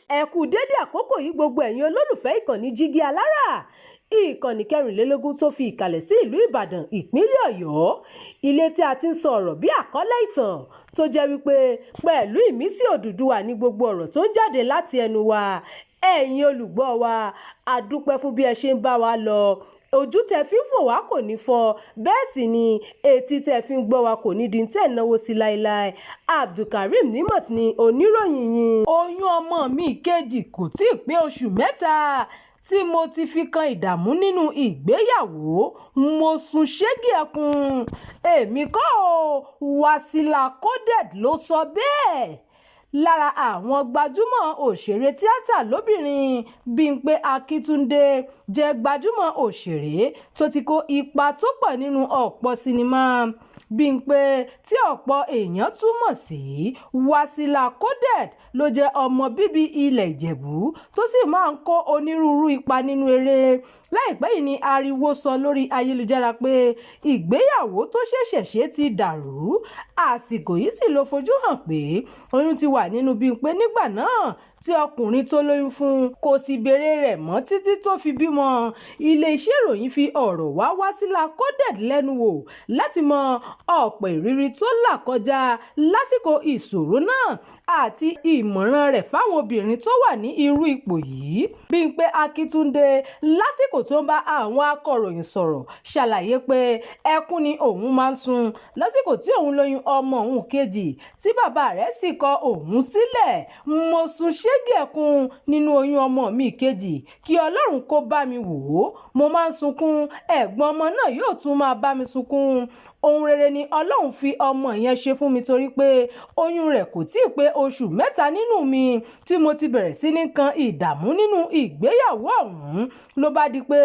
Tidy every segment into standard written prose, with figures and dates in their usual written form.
ẹ kú dédé àkókò yìí gbogbo ẹ̀yin olólùfẹ́ ìkànnì Jígí Alára, ìkànnì 24 tó fi ìkàlẹ̀ sí ìlú Ìbàdàn ìpínlẹ̀ Ọ̀yọ́, ilé tí a ti ń sọ ọ̀rọ̀ bí àkọ́lé ìtàn tó jẹ́ wípé pẹ̀lú ìmísí Odùduwà ní gbogbo ọ̀rọ̀ tó ń jáde láti ẹnu wa. Ẹ̀yin olùgbọ́ wa, a dúpẹ́ fún bí ẹ ṣe ń bá wa lọ. Ojú tẹ́ fi ń fò wá kò ní fọ́, bẹ́ẹ̀ sì ni etí tẹ́ fi ń gbọ́ wa kò ní di tẹ́ náwó sí láéláé. Abdulkareem Nimot ni oníròyìn yín. Oyún ọmọ mi kejì kò tí ì pé oṣù mẹ́ta tí mo ti fi kan ìdààmú nínú ìgbéyàwó, mo sun ṣẹ́gi ẹkùn. Èmi kọ́ o, Wasila Coded ló sọ bẹ́ẹ̀. Lára àwọn gbajúmọ̀ òṣèré tíátà lóbìnrin, Bímpé Akíntúndé jẹ́ gbajúmọ̀ òṣèré tó ti kó ipa tó pọ̀ nínú ọ̀pọ̀ sinimá. Bímpé, tí ọ̀pọ̀ èèyàn túmọ̀ sí Wasila Coded, ló jẹ́ ọmọ bíbí ilẹ̀ Ìjẹ̀bú tó sì máa ń kó onírúurú ipa nínú eré. Láìpẹ́ yìí ni ariwo sọ lórí ayélujára pé ìgbéyàwó tó ṣẹ̀ṣẹ̀ ṣe ti dàrú. Àsìkò yìí sì ló fojú hàn pé oyún ti wà nínú Bímpé nígbà náà tí ọkùnrin tó lóyún fún kò sì béèrè rẹ̀ mọ́ títí tó fi bímọ. Ilé-iṣẹ́ ìròyìn fi ọ̀rọ̀ wá Wasila Coded lẹ́nu wò láti mọ ọ̀pọ̀ ìrírí tó là kọjá lásìkò ìṣòro náà àti ìmọ̀ràn rẹ̀ fáwọn obìnrin tó wà ní irú ipò yìí. Bímpé Akíntúndé, lásìkò tó ń bá àwọn akọ̀ròyìn sọ̀rọ̀, ṣàlàyé pé ẹkún ni òun máa ń sun lásìkò tí òun lóyún ọmọ òun kejì tí bàbá rẹ̀ sì kọ òun sílẹ̀. Mo sun ṣẹ́gi ẹkùn nínú oyún ọmọ mi kejì, kí Ọlọ́run kó bá mi wò ó. Mo máa ń sunkún, ẹ̀gbọ́n ọmọ náà yóò tún máa bá mi sunkún. Ohun rere ni Ọlọ́run fi ọmọ yẹn ṣe fún mi torí pé oyún rẹ̀ kò tí ì pé oṣù mẹ́ta nínú mi tí mo ti bẹ̀rẹ̀ sí ní kan ìdààmú nínú ìgbéyàwó ọ̀hún. Ló bá di pé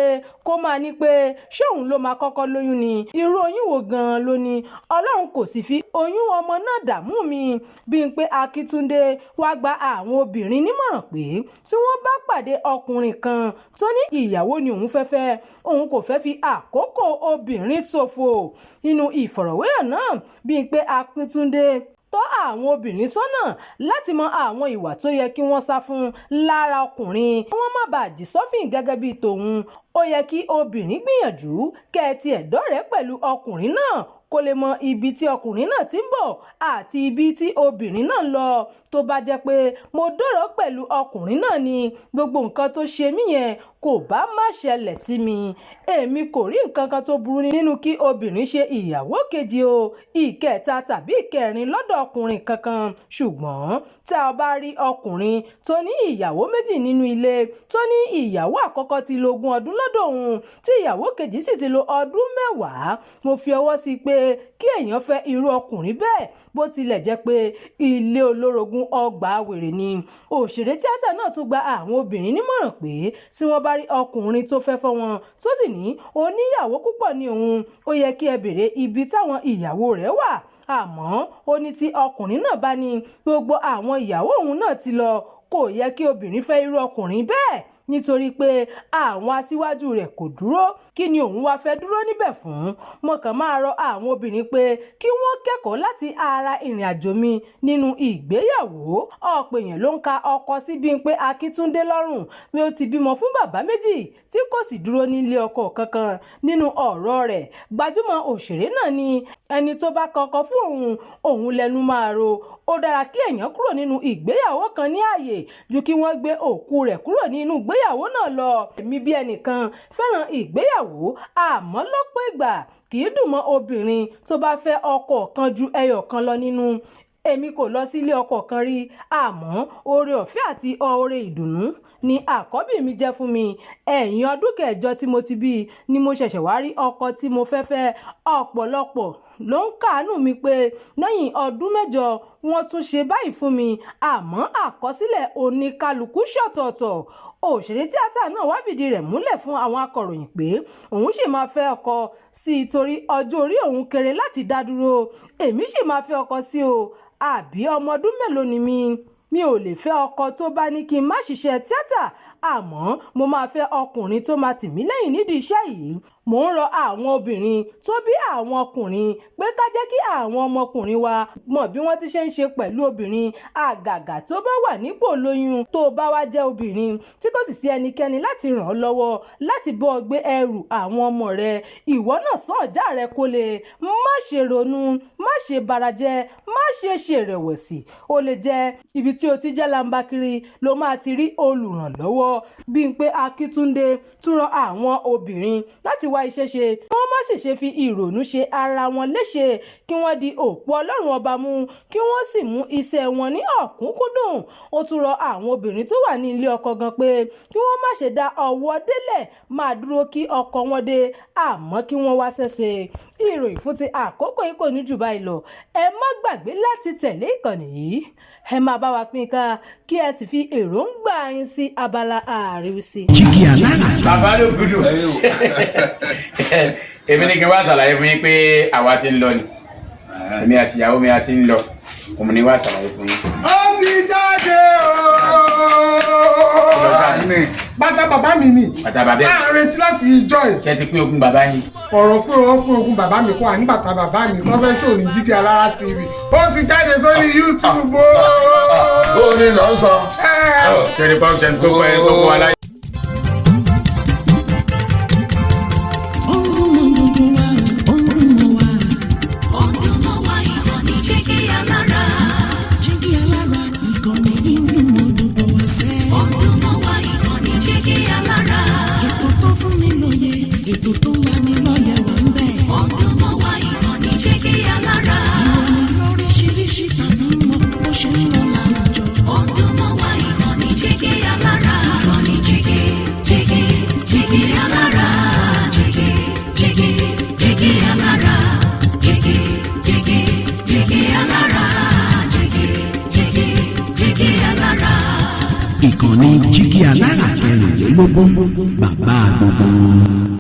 kó máa ní pé ṣé òun ló máa kọ́kọ́ lóyún ni, irú oyún wo gan-an ló ní. Ọlọ́run kò sì fi oyún ọmọ náà dààmú mi. Bímpé Akíntúndé wá gba àwọn obìnrin nímọ̀ràn pé tí wọ́n bá pàdé ọkùnrin kan tó ní ìyàwó ni òun fẹ́fẹ́, òun kò fẹ́ fi àkókò obìnrin ṣòfò. Nínú ìfọ̀rọ̀wérọ̀ náà, Bímpé Akíntúndé tọ́ àwọn obìnrin sọ́nà láti mọ àwọn ìwà tó yẹ kí wọ́n sá fún lára ọkùnrin kí wọ́n má bàa dì sọ́fìn gẹ́gẹ́ bíi tòun. Ó yẹ kí obìnrin gbìyànjú kẹ́ẹ̀tì ẹ̀dọ́rẹ̀ẹ́ pẹ̀lú ọkùnrin náà kó lè mọ ibi tí ọkùnrin náà ti ń bọ̀ àti ibi tí obìnrin náà ń lọ. Tó bá jẹ́ pé mo dọ̀rọ̀ pẹ̀lú ọkùnrin náà ni gbogbo nǹkan tó ṣe mí yẹn kò bá má ṣẹlẹ̀ sí mi. Èmi kò rí nǹkan kan tó burú nínú kí obìnrin ṣe ìyàwó kejì o, ìkẹta tàbí ìkẹrin lọ́dọ̀ ọkùnrin kankan. Ṣùgbọ́n tá a bá rí ọkùnrin tó ní ìyàwó méjì nínú ilé, tó ní ìyàwó àkọ́kọ́ ti lo 20 ọdún lọ́dọ̀ òun tí ìyàwó kejì sì ti lo ọdún 10, mo fi ọwọ́ sí pé kí èèyàn fẹ́ irú ọkùnrin bẹ́ẹ̀, bó tilẹ̀ jẹ́ pé ilé olórogún ọgbà wèrè ni. Òṣèré tíátà náà tún gba àwọn obìnrin nímọ̀ràn pé tí wọ́n bá rí ọkùnrin tó fẹ́ fọ́ wọn tó sì ní oníyàwó púpọ̀ ní òun, ó yẹ kí ẹ béèrè ibi táwọn ìyàwó rẹ̀ wà. Àmọ́ ó ní tí ọkùnrin náà bá ní gbogbo àwọn ìyàwó òun náà ti lọ, kò yẹ kí obìnrin fẹ́ irú ọkùnrin bẹ́ẹ̀ nítorí pé àwọn aṣíwájú rẹ̀ kò dúró. Kí ni òun wá fẹ́ dúró níbẹ̀ fún? Mo kàn máa rọ àwọn obìnrin pé kí wọ́n kẹ́kọ̀ọ́ láti ara ìrìn àjò mi nínú ìgbéyàwó. Ọ̀pọ̀ èèyàn ló ń ka ọkọ sí Bímpé Akíntúndé lọ́rùn pé ó ti bímọ fún bàbá méjì tí kò sì dúró nílé ọkọ kankan. Nínú ọ̀rọ̀ rẹ̀, gbajúmọ̀ òṣèré náà ní ẹni tó bá kọ́kọ́ fún òun lẹ́nu máa ro. Ó dára kí èèyàn kúrò nínú ìgbéyàwó kan ní ààyè ju kí wọ́n gbé òkú rẹ̀ kúrò nínú ìgbéyàwó náà lọ. Èmi bí ẹnìkan fẹ́ràn ìgbéyàwó, àmọ́ lọ́pọ̀ ìgbà kì í dùn mọ́ obìnrin tó bá fẹ́ ọkọ kan ju ẹyọ kan lọ nínú. Èmi kò lọ sílé ọkọ kan rí, àmọ́ oore ọ̀fẹ́ àti oore ìdùnnú ni àkọ́bí mi jẹ́ fún mi. Ẹ̀yìn ọdún kẹjọ tí mo ti bí ni mo ṣẹ̀ṣẹ̀ wá rí ọkọ tí mo fẹ́. Ọ̀pọ̀lọpọ̀ ló ń káàánú mi pé lẹ́yìn ọdún 8 wọ́n tún ṣe báyìí fún mi, àmọ́ àkọsílẹ̀ oníkálukú ṣọ̀tọ̀ọ̀tọ̀. Òṣèré tíátà náà wá fìdí rẹ̀ múlẹ̀ fún àwọn akọ̀ròyìn pé òun sì máa fẹ́ ọkọ sí i torí ọjọ́ orí òun kéré láti dá dúró. Èmi sì máa fẹ́ ọkọ sí o, àbí ọmọ ọdún mélòó ni mi ò lè fẹ́ ọkọ tó bá ní kí n má ṣiṣẹ́ tíátà àmọ́ mo máa fẹ́ ọkùnrin tó máa tì mí lẹ́yìn nídìí iṣẹ́ yìí. Mò ń rọ àwọn obìnrin tó bí àwọn ọkùnrin pé ká jẹ́ kí àwọn ọmọkùnrin wa mọ̀ bí wọ́n ti ṣe ń ṣe pẹ̀lú obìnrin, àgàgà tó bá wà nípò lóyún. Tó bá wá jẹ́ obìnrin tí kò sì sí ẹnikẹ́ni láti ràn ọ́ lọ́wọ́ láti bọ́ ọ gbé ẹrù àwọn ọmọ rẹ, ìwọ náà sán ọ̀já rẹ kó lè má ṣe ronú, má ṣe barajẹ́, má ṣe ṣèrẹ̀wẹ̀sì. Ó lè jẹ́ ibi tí o ti jẹ́ lambakiri ló máa ti rí olùrànlọ́wọ́. Bímpé Akíntúndé tún rọ àwọn obìnrin láti wá iṣẹ́ ṣe, kí wọ́n má sì ṣe fi ìrònú ṣe ara wọn léṣe, kí wọ́n di òpó Ọlọ́run ọba mú, kí wọ́n sì mú iṣẹ́ wọn ní ọ̀kúnkúndùn. Ó tún rọ àwọn obìnrin tó wà ní ilé ọkọ gan pé kí wọ́n má ṣe dá ọwọ́ délẹ̀ máa dúró kí ọkọ wọn dé, àmọ́ kí wọ́n wá ṣẹ̀ṣẹ̀. Ìròyìn fún ti àkókò yìí kò ní jù báyìí lọ. Ẹ má gbàgbé láti tẹ̀lé ìkànnì yìí. Ẹ máa bá wa pín ká kí ẹ sì fi èròǹgbà yín sí abala àríwísí. Jígí alára. Bàbá ló gudu. Èmi ní kí n wá ṣàlàyé fún yín pé àwa ti ń lọ ni. Èmi àti ìyàwó mi a ti ń lọ. Òun ni wá ṣàlàyé fún yín. Ó ti jáde bàtà bàbá mi ni. Bàtà bàbá mi. A retí láti ìjọ ẹ̀. Ṣé ti pín ogún bàbá yín? Ọ̀rọ̀ pé wọ́n pín ogún bàbá mi kọ́ àní bàtà bàbá mi tó fẹ́ ṣò ní Jígí Alára TV. Ó ti jáde sórí YouTube o. Ó ní lọ sọ. Ṣé ní pọ́ńṣẹ́ ní gbogbo aláyé? Ìkànnì Jígí Alára 24, bàbá gbogbo.